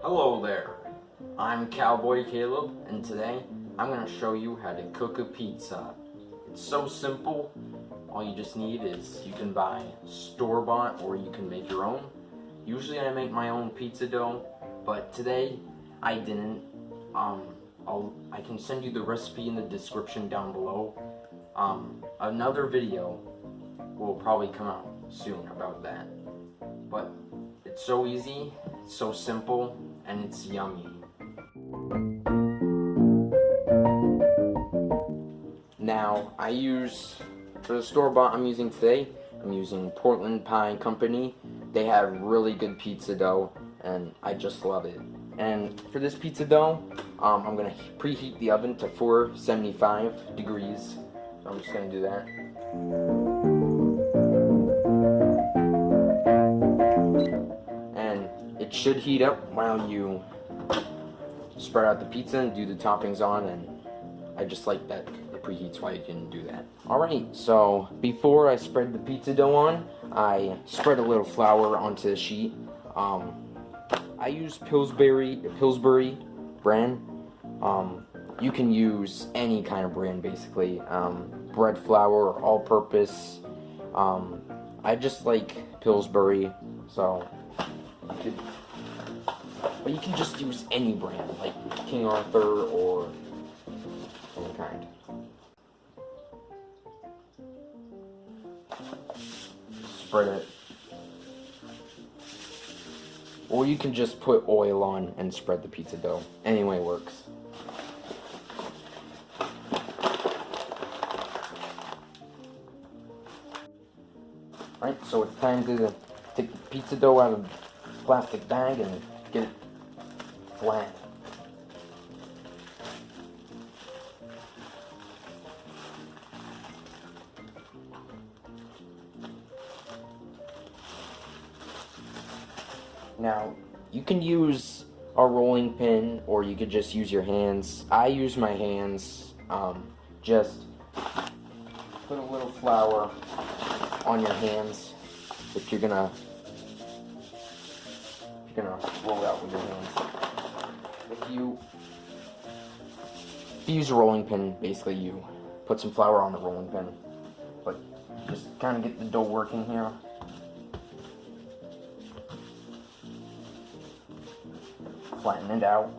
Hello there, I'm Cowboy Caleb, and today I'm going to show you how to cook a pizza. It's so simple. All you just need is you can buy store-bought or you can make your own. Usually I make my own pizza dough, but today I didn't. I can send you the recipe in the description down below. Another video will probably come out soon about that. But it's so easy, it's so simple, and it's yummy. Now, for the store-bought I'm using today, I'm using Portland Pie Company. They have really good pizza dough, and I just love it. And for this pizza dough, I'm gonna preheat the oven to 475 degrees. So I'm just gonna do that. And it should heat up while you spread out the pizza and do the toppings on, and I just like that it preheats while you can do that. Alright, so before I spread the pizza dough on, I spread a little flour onto the sheet. I use Pillsbury brand. You can use any kind of brand basically. Bread flour, all-purpose. I just like Pillsbury, so but you can just use any brand, like King Arthur or any kind. Spread it. Or you can just put oil on and spread the pizza dough. Any way works. Alright, so it's time to take the pizza dough out of the plastic bag and get it flat. Now, you can use a rolling pin or you could just use your hands. I use my hands. Just put a little flour on your hands if you're gonna roll out with your hands. If you use a rolling pin, basically you put some flour on the rolling pin, but just kind of get the dough working here. Flatten it out.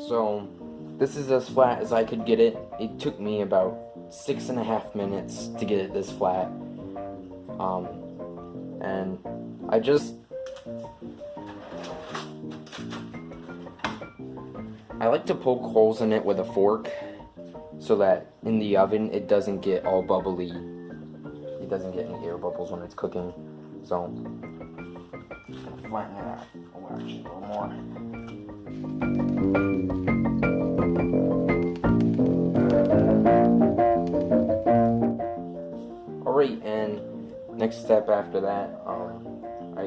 So, this is as flat as I could get it. It took me about 6.5 minutes to get it this flat. And I like to poke holes in it with a fork so that in the oven it doesn't get all bubbly. It doesn't get any air bubbles when it's cooking. So, just gonna flatten it out. Oh, actually, a little more. Alright, and next step after that, I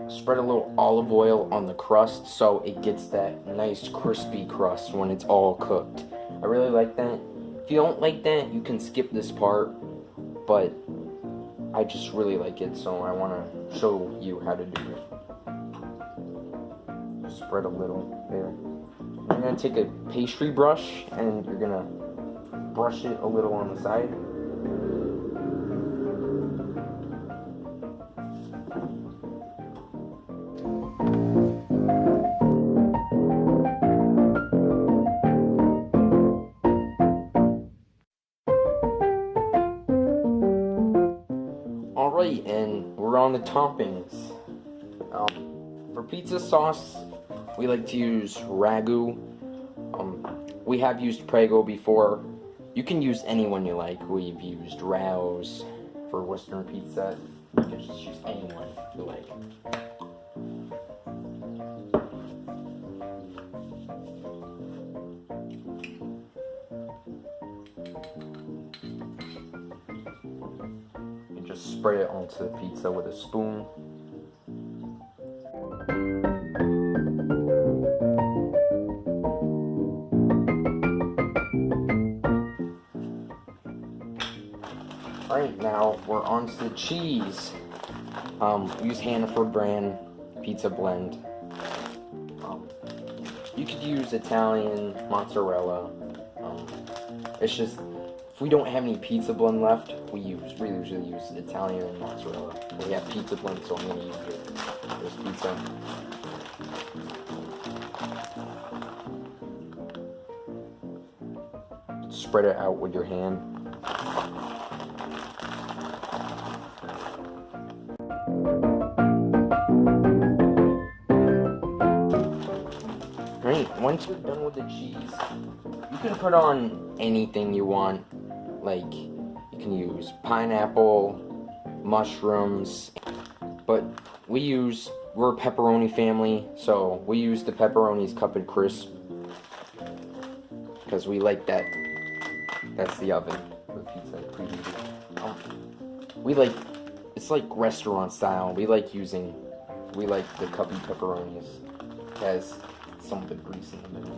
spread a little olive oil on the crust so it gets that nice crispy crust when it's all cooked. I really like that. If you don't like that, you can skip this part, but I just really like it, so I want to show you how to do it. Just spread a little there. You're going to take a pastry brush and you're going to brush it a little on the side. Alright, and we're on the toppings. For pizza sauce, we like to use ragu. We have used Prego before. You can use anyone you like. We've used Rao's for Western pizza. You can just use anyone you like. You just spread it onto the pizza with a spoon. Alright, now we're on to the cheese. Use Hannaford brand pizza blend. You could use Italian mozzarella. It's just, if we don't have any pizza blend left, we usually use Italian mozzarella. We have pizza blend, so I'm gonna use this pizza. Spread it out with your hand. Alright, once you're done with the cheese, you can put on anything you want. Like, you can use pineapple, mushrooms, but we're a pepperoni family, so we use the pepperoni's cup and crisp, because we like that. That's the oven, the pizza preheated. It's like restaurant style. We like the cuppy pepperonis. It has some of the grease in the middle.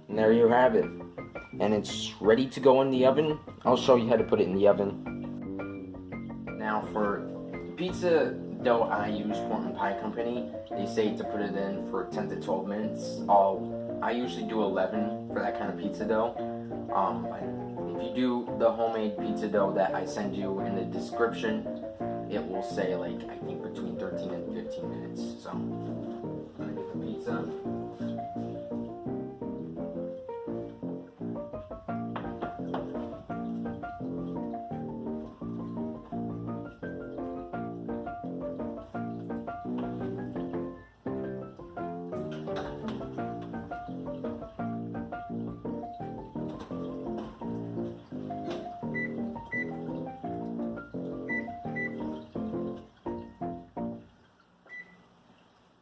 And there you have it. And it's ready to go in the oven. I'll show you how to put it in the oven. Now for pizza dough I use, Portland Pie Company, they say to put it in for 10 to 12 minutes. I usually do 11 for that kind of pizza dough. If you do the homemade pizza dough that I send you in the description, it will say I think between 13 and 15 minutes. So I'm gonna get the pizza.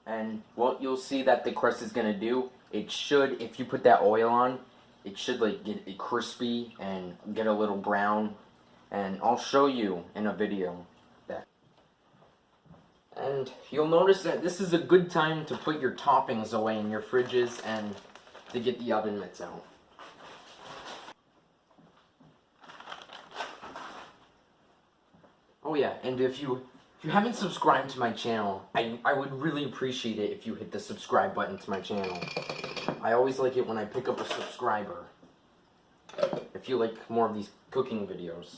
And what you'll see that the crust is gonna do, it should, if you put that oil on, it should get it crispy and get a little brown. And I'll show you in a video that. And you'll notice that this is a good time to put your toppings away in your fridges and to get the oven mitts out. Oh yeah, and if you haven't subscribed to my channel, I would really appreciate it if you hit the subscribe button to my channel. I always like it when I pick up a subscriber. If you like more of these cooking videos.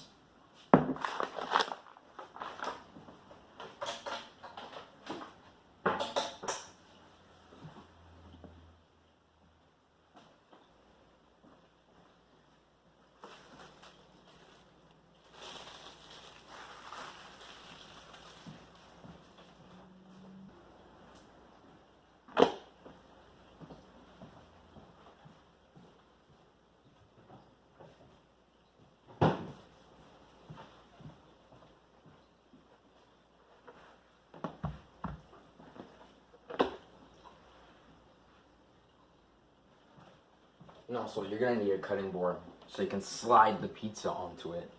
And also, you're going to need a cutting board so you can slide the pizza onto it.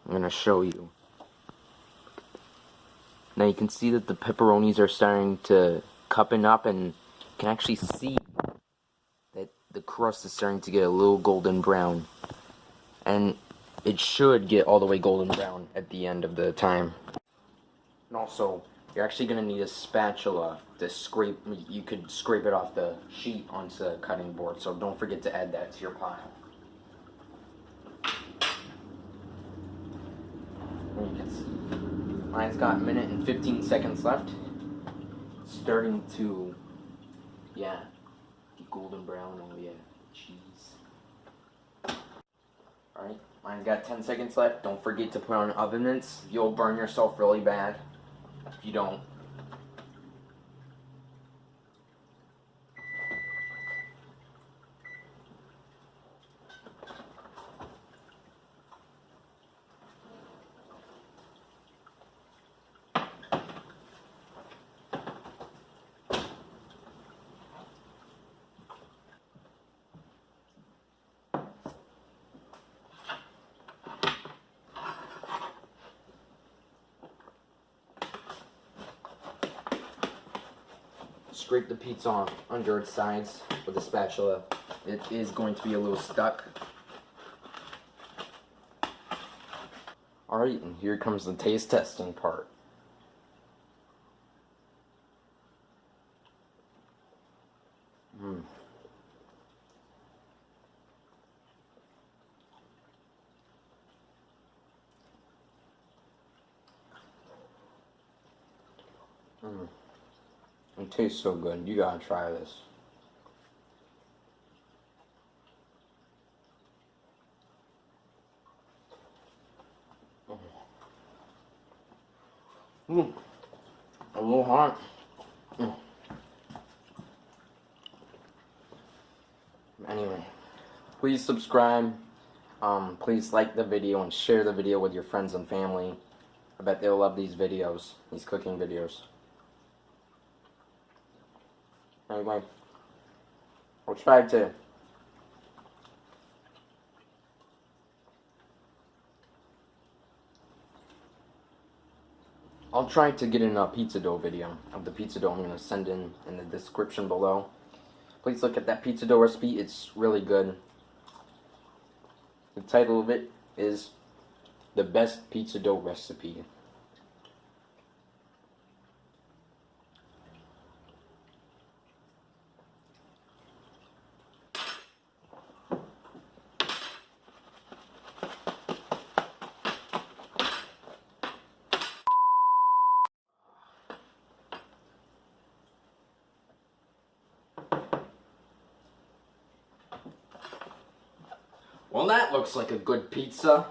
I'm going to show you. Now you can see that the pepperonis are starting to cuppen up, and you can actually see that the crust is starting to get a little golden brown. And it should get all the way golden brown at the end of the time. And also, you're actually going to need a spatula to scrape. You could scrape it off the sheet onto the cutting board, so don't forget to add that to your pile. Mine's got a minute and 15 seconds left. It's starting to, yeah, get golden brown. Oh yeah, cheese. Alright, mine's got 10 seconds left. Don't forget to put on oven mitts. You'll burn yourself really bad if you don't. Scrape the pizza off under its sides with a spatula. It is going to be a little stuck. Alright, and here comes the taste testing part. It tastes so good. You gotta try this. A little hot. Anyway, please subscribe. Please like the video and share the video with your friends and family. I bet they'll love these videos, these cooking videos. Anyway, I'll try to get in a pizza dough video of the pizza dough I'm going to send in the description below. Please look at that pizza dough recipe. It's really good. The title of it is The Best Pizza Dough Recipe. Well, that looks like a good pizza.